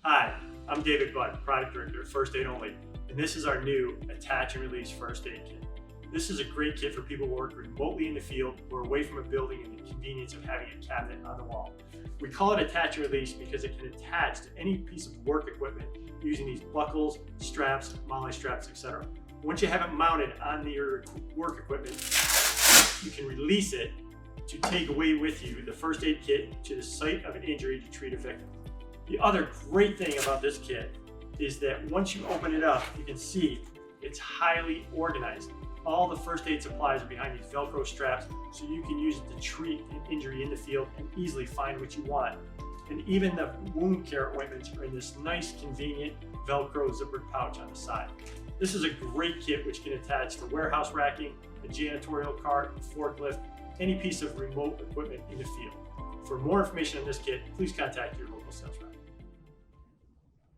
Hi, I'm David Budd, Product Director of First Aid Only, and this is our new Attach and Release First Aid Kit. This is a great kit for people who work remotely in the field or away from a building and the convenience of having a cabinet on the wall. We call it Attach and Release because it can attach to any piece of work equipment using these buckles, straps, MOLLE straps, etc. Once you have it mounted on your work equipment, you can release it to take away with you the first aid kit to the site of an injury to treat a victim. The other great thing about this kit is that once you open it up, you can see it's highly organized. All the first aid supplies are behind these Velcro straps, so you can use it to treat an injury in the field and easily find what you want. And even the wound care ointments are in this nice, convenient Velcro zippered pouch on the side. This is a great kit which can attach to warehouse racking, a janitorial cart, a forklift, any piece of remote equipment in the field. For more information on this kit, please contact your local sales rep.